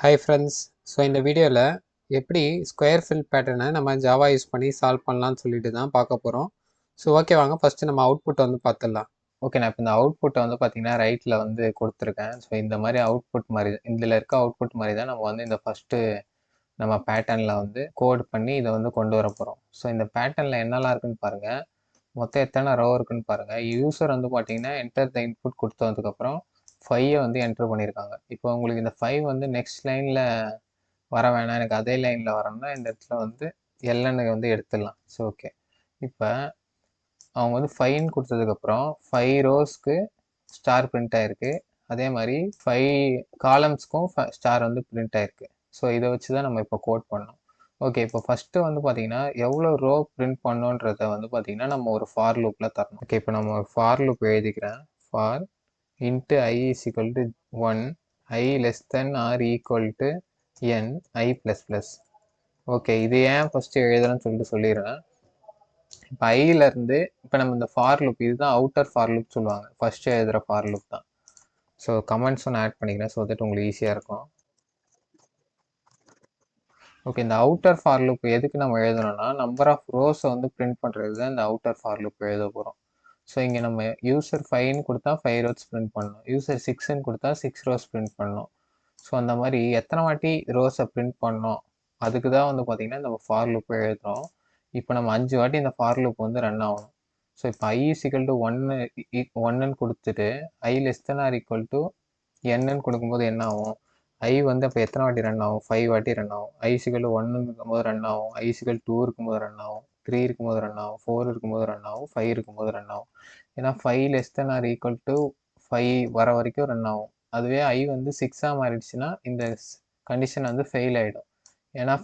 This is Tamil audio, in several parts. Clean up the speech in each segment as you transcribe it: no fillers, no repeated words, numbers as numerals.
Hi friends. ஸோ இந்த வீடியோவில் எப்படி ஸ்கொயர் ஃபில் பேட்டர்னை நம்ம ஜாவா யூஸ் பண்ணி சால்வ் பண்ணலாம்னு சொல்லிட்டு தான் பார்க்க போகிறோம். ஸோ ஓகே, வாங்க ஃபஸ்ட்டு நம்ம அவுட்புட்டை வந்து பார்த்துடலாம். ஓகே, நான் இப்போ இந்த அவுட்புட்டை வந்து பார்த்தீங்கன்னா ரைட்டில் வந்து கொடுத்துருக்கேன். ஸோ இந்த மாதிரி அவுட்புட் மாதிரி இதில் இருக்க அவுட்புட் மாதிரி தான் நம்ம வந்து இந்த ஃபஸ்ட்டு நம்ம பேட்டர்னில் வந்து கோட் பண்ணி இதை வந்து கொண்டு வர போகிறோம். ஸோ இந்த பேட்டர்னில் என்னெல்லாம் இருக்குன்னு பாருங்கள். மொத்தம் எத்தனை ரோ இருக்குன்னு பாருங்கள். யூசர் வந்து பார்த்தீங்கன்னா என்டர் த இன்புட் கொடுத்ததுக்கப்புறம் 5 வந்து என்ட்ரு பண்ணியிருக்காங்க. இப்போ உங்களுக்கு இந்த 5 வந்து நெக்ஸ்ட் லைனில் வர வேணாம், எனக்கு அதே லைனில் வரணும்னா இந்த இடத்துல வந்து எல்என்னு வந்து எடுத்துடலாம். ஸோ ஓகே, இப்போ அவங்க வந்து 5 கொடுத்ததுக்கப்புறம் 5 ரோஸ்க்கு ஸ்டார் பிரிண்ட் ஆகிருக்கு. அதே மாதிரி 5 காலம்ஸ்க்கும் ஸ்டார் வந்து பிரிண்ட் ஆகிருக்கு. ஸோ இதை வச்சு தான் நம்ம இப்போ கோட் பண்ணோம். ஓகே, இப்போ ஃபஸ்ட்டு வந்து பார்த்தீங்கன்னா எவ்வளோ ரோ பிரிண்ட் பண்ணோன்றதை வந்து பார்த்தீங்கன்னா நம்ம ஒரு ஃபார் லூப்பில் தரணும். ஓகே, இப்போ நம்ம ஒரு ஃபார் லூப் எழுதிக்கிறேன். For into i is equal to 1, i less than or equal to n i plus plus. Okay, இது ஏன் ஃபஸ்ட்டு எழுதுறேன்னு சொல்லிட்டு சொல்லிடுறேன். இப்போ ஐலேருந்து இப்போ நம்ம இந்த ஃபார் லூப் இதுதான் அவுட்டர் ஃபார் லூப் சொல்லுவாங்க. ஃபஸ்ட்டு எழுதுகிற ஃபார் லூப் தான். ஸோ கமெண்ட்ஸ் ஒன்று ஆட் பண்ணிக்கிறேன், ஸோ தட் உங்களுக்கு ஈஸியாக இருக்கும். ஓகே, இந்த அவுட்டர் ஃபார் லூப் எதுக்கு நம்ம எழுதணும்னா நம்பர் ஆஃப் ரோஸை வந்து பிரிண்ட் பண்ணுறது தான் இந்த அவுட்டர் ஃபார் லூப் எழுத போகிறோம். ஸோ இங்கே நம்ம யூசர் 5ன்னு கொடுத்தா 5 ரோஸ் பிரிண்ட் பண்ணணும், யூசர் 6ன்னு கொடுத்தா 6 ரோஸ் பிரிண்ட் பண்ணணும். ஸோ அந்த மாதிரி எத்தனை வாட்டி ரோஸை பிரிண்ட் பண்ணோம் அதுக்கு தான் வந்து பார்த்திங்கன்னா இந்த ஃபார் லூப் எழுதுகிறோம். இப்போ நம்ம 5 வாட்டி இந்த ஃபார் லூப் வந்து ரன் ஆகணும். ஸோ இப்போ i is equal to 1ன்னு கொடுத்துட்டு i less than or equal to nன்னு கொடுக்கும்போது என்ன ஆகும்? i வந்து அப்போ எத்தனை வாட்டி ரன் ஆகும்? 5 வாட்டி ரன் ஆகும். i is equal to 1 இருக்கும்போது ரன் ஆகும், i is equal to 2 இருக்கும்போது ரன் ஆகும், 3 இருக்கும்போது ரன் ஆகும், 4 இருக்கும்போது ரன் ஆகும், 5 இருக்கும்போது ரன் ஆகும். ஏன்னா 5 less than or equal to 5 வர வரைக்கும் ரன் ஆகும். அதுவே i வந்து 6ஆக மாறிடுச்சுன்னா இந்த கண்டிஷன் வந்து ஃபெயில் ஆகிடும். ஏன்னா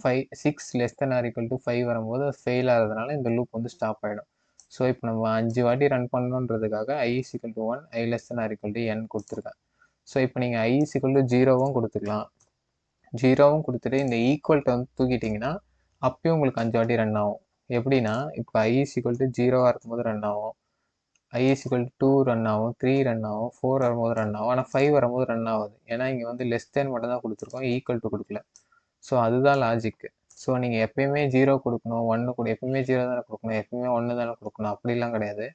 6 less than or equal to 5 வரும்போது அது ஃபெயில் ஆகிறதுனால இந்த லூப் வந்து ஸ்டாப் ஆகிடும். ஸோ இப்போ நம்ம 5 வாட்டி run பண்ணணுன்றதுக்காக i is equal to 1, i less than or equal to n கொடுத்துருக்கேன். ஸோ இப்போ நீங்கள் i is equal to 0வும் கொடுத்துக்கலாம். 0வும் கொடுத்துட்டு இந்த ஈக்குவல்ட்டை வந்து தூக்கிட்டிங்கன்னா அப்பயும் உங்களுக்கு 5 வாட்டி ரன் ஆகும். எப்படின்னா இப்போ i is equal to 0வாக இருக்கும்போது ரன் ஆகும், i is equal to 2 run ஆகும், 3 ரன் ஆகும், 4 வரும்போது ரன் ஆகும். ஆனால் 5 வரும்போது ரன் ஆகுது. ஏன்னா இங்கே வந்து லெஸ் தேன் மட்டும் தான் கொடுத்துருக்கோம், ஈக்குவல் டு கொடுக்கல. ஸோ அதுதான் லாஜிக்கு. ஸோ நீங்கள் எப்பயுமே 0 கொடுக்கணும், 1 கூட எப்பயுமே 0 தானே கொடுக்கணும், எப்பயுமே 1 தானே கொடுக்கணும், அப்படிலாம் கிடையாது.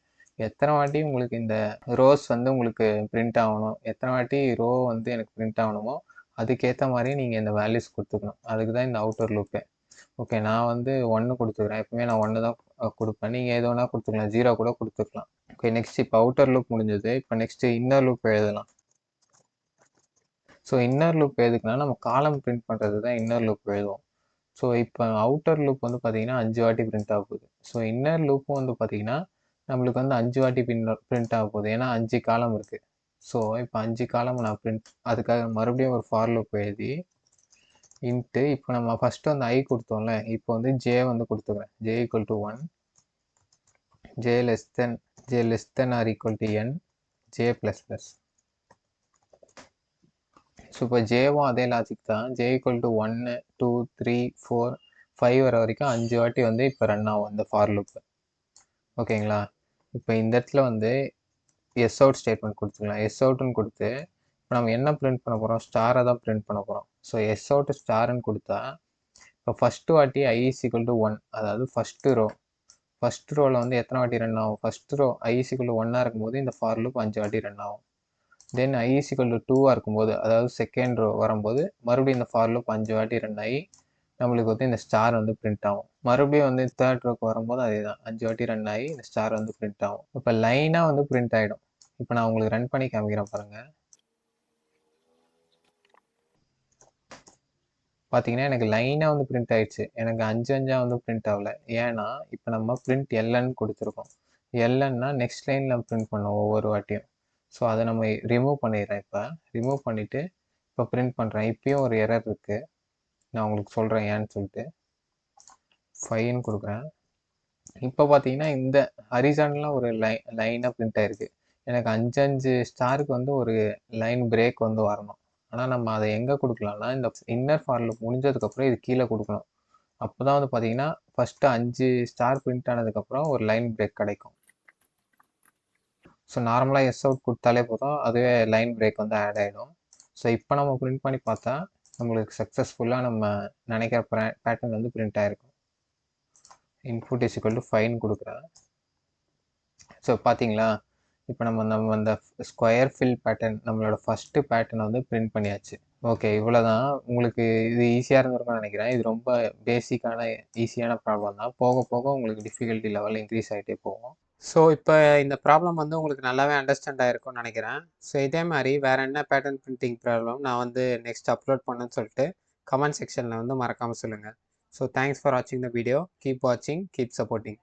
எத்தனை வாட்டி உங்களுக்கு இந்த ரோஸ் வந்து உங்களுக்கு பிரிண்ட் ஆகணும், எத்தனை வாட்டி ரோ வந்து எனக்கு பிரிண்ட் ஆகணுமோ அதுக்கேற்ற மாதிரி நீங்கள் இந்த வேல்யூஸ் கொடுத்துக்கணும். அதுக்கு தான் இந்த அவுட்டர் லூப்பே. ஓகே, நான் வந்து 1 கொடுத்துக்கிறேன், எப்பவுமே நான் 1 தான் கொடுப்பேன். நீங்கள் எது வேணால் கொடுத்துக்கலாம், 0 கூட கொடுத்துக்கலாம். ஓகே, நெக்ஸ்ட் இப்போ அவுட்டர் லூப் முடிஞ்சது. இப்போ நெக்ஸ்ட் இன்னர் லூப் எழுதலாம். ஸோ இன்னர் லூப் எதுக்குன்னா நம்ம காலம் பிரிண்ட் பண்ணுறது தான் இன்னர் லூப் எழுதுவோம். ஸோ இப்போ அவுட்டர் லூப் வந்து பார்த்தீங்கன்னா 5 வாட்டி பிரிண்ட் ஆக போகுது. ஸோ இன்னர் லூப்பும் வந்து பார்த்தீங்கன்னா நம்மளுக்கு வந்து 5 வாட்டி பிரிண்ட் ஆக போகுது, ஏன்னா 5 காலம் இருக்குது. ஸோ இப்போ 5 காலம் நான் அதுக்காக மறுபடியும் ஒரு ஃபார் லூப் எழுதி இன்ட்டு இப்போ நம்ம ஃபஸ்ட்டு வந்து i கொடுத்தோம்ல, இப்போ வந்து j வந்து கொடுத்துக்கிறேன். j equal to 1, j less than or equal to n, j plus plus. So இப்போ ஜேவும் அதே லாஜிக் தான். j equal to 1, 2, 3, 4, 5 வர வரைக்கும் 5 வாட்டி வந்து இப்போ ரன் ஆகும் இந்த ஃபார் லூப்பு. ஓகேங்களா? இப்போ இந்த இடத்துல வந்து எஸ் அவுட் ஸ்டேட்மெண்ட் கொடுத்துக்கலாம். எஸ் அவுட்னு கொடுத்து இப்போ நம்ம என்ன பிரிண்ட் பண்ண போகிறோம்? ஸ்டாரை தான் பிரிண்ட் பண்ண போகிறோம். ஸோ எஸ் அவுட் ஸ்டார்ன்னு கொடுத்தா இப்போ ஃபஸ்ட்டு வாட்டி i is equal to 1, அதாவது ஃபஸ்ட்டு ரோவில் வந்து எத்தனை வாட்டி ரன் ஆகும்? First row i is equal to 1ஆக இருக்கும்போது இந்த ஃபார் லூப் 5 வாட்டி ரன் ஆகும். தென் i is equal to 2ஆக இருக்கும்போது, அதாவது செகண்ட் ரோ வரும்போது மறுபடியும் இந்த ஃபார் லூப் 5 வாட்டி ரன் ஆகி நம்மளுக்கு வந்து இந்த ஸ்டார் வந்து பிரிண்ட் ஆகும். மறுபடியும் வந்து தேர்ட் ரோக்கு வரும்போது அதே தான் 5 வாட்டி ரன் ஆகி இந்த ஸ்டார் வந்து பிரிண்ட் ஆகும். இப்போ லைனாக வந்து பிரிண்ட் ஆகிடும். இப்போ நான் உங்களுக்கு ரன் பண்ணி காமிக்கிறேன் பாருங்கள். பார்த்தீங்கன்னா எனக்கு லைனாக வந்து பிரிண்ட் ஆகிடுச்சு, எனக்கு 5 வந்து பிரிண்ட் ஆகலை. ஏன்னா இப்போ நம்ம பிரிண்ட் எல்என்னு கொடுத்துருக்கோம். எல்என்னா நெக்ஸ்ட் லைனில் நம்ம பிரிண்ட் பண்ணோம் ஒவ்வொரு வாட்டியும். ஸோ அதை நம்ம ரிமூவ் பண்ணிடுறேன். இப்போ ரிமூவ் பண்ணிவிட்டு இப்போ பிரிண்ட் பண்ணுறேன். இப்பயும் ஒரு எரர் இருக்குது, நான் உங்களுக்கு சொல்கிறேன் ஏன்னு சொல்லிட்டு. 5ன்னு கொடுக்குறேன். இப்போ பார்த்தீங்கன்னா இந்த ஹரிசான்லாம் ஒரு லைனாக பிரிண்ட் ஆகிருக்கு. எனக்கு 5 ஸ்டாருக்கு வந்து ஒரு லைன் பிரேக் வந்து வரணும். ஆனால் நம்ம அதை எங்கே கொடுக்கலாம்னா இந்த இன்னர் ஃபார் லூப் முடிஞ்சதுக்கப்புறம் இது கீழே கொடுக்கணும். அப்போ தான் வந்து பார்த்தீங்கன்னா ஃபஸ்ட்டு 5 ஸ்டார் பிரிண்ட் ஆனதுக்கப்புறம் ஒரு லைன் பிரேக் கிடைக்கும். ஸோ நார்மலாக எஸ் அவுட் கொடுத்தாலே போதும், அதுவே லைன் பிரேக் வந்து ஆட் ஆகிடும். ஸோ இப்போ நம்ம பிரிண்ட் பண்ணி பார்த்தா நம்மளுக்கு சக்ஸஸ்ஃபுல்லாக நம்ம நினைக்கிற பேட்டர்ன் வந்து பிரிண்ட் ஆகிருக்கும். Input is equal to fine கொடுக்குறேன். ஸோ பார்த்தீங்களா, இப்போ நம்ம அந்த ஸ்கொயர் ஃபில் பேட்டர்ன் நம்மளோட ஃபஸ்ட்டு பேட்டர்னை வந்து பிரிண்ட் பண்ணியாச்சு. ஓகே, இவ்வளோதான். உங்களுக்கு இது ஈஸியாக இருந்திருக்கும்னு நினைக்கிறேன். இது ரொம்ப பேசிக்கான ஈஸியான ப்ராப்ளம் தான். போக போக உங்களுக்கு டிஃபிகல்ட்டி லெவல் இன்க்ரீஸ் ஆகிட்டே போகும். ஸோ இப்போ இந்த ப்ராப்ளம் வந்து உங்களுக்கு நல்லாவே அண்டர்ஸ்டாண்ட் ஆகிருக்கும்னு நினைக்கிறேன். ஸோ இதே மாதிரி வேறு என்ன பேட்டர்ன் பிரிண்டிங் ப்ராப்ளம் நான் வந்து நெக்ஸ்ட் அப்லோட் பண்ணேன்னு சொல்லிட்டு கமெண்ட் செக்ஷனில் வந்து மறக்காமல் சொல்லுங்கள். ஸோ தேங்க்ஸ் ஃபார் வாட்சிங் த வீடியோ. கீப் வாட்சிங், கீப் சப்போர்ட்டிங்.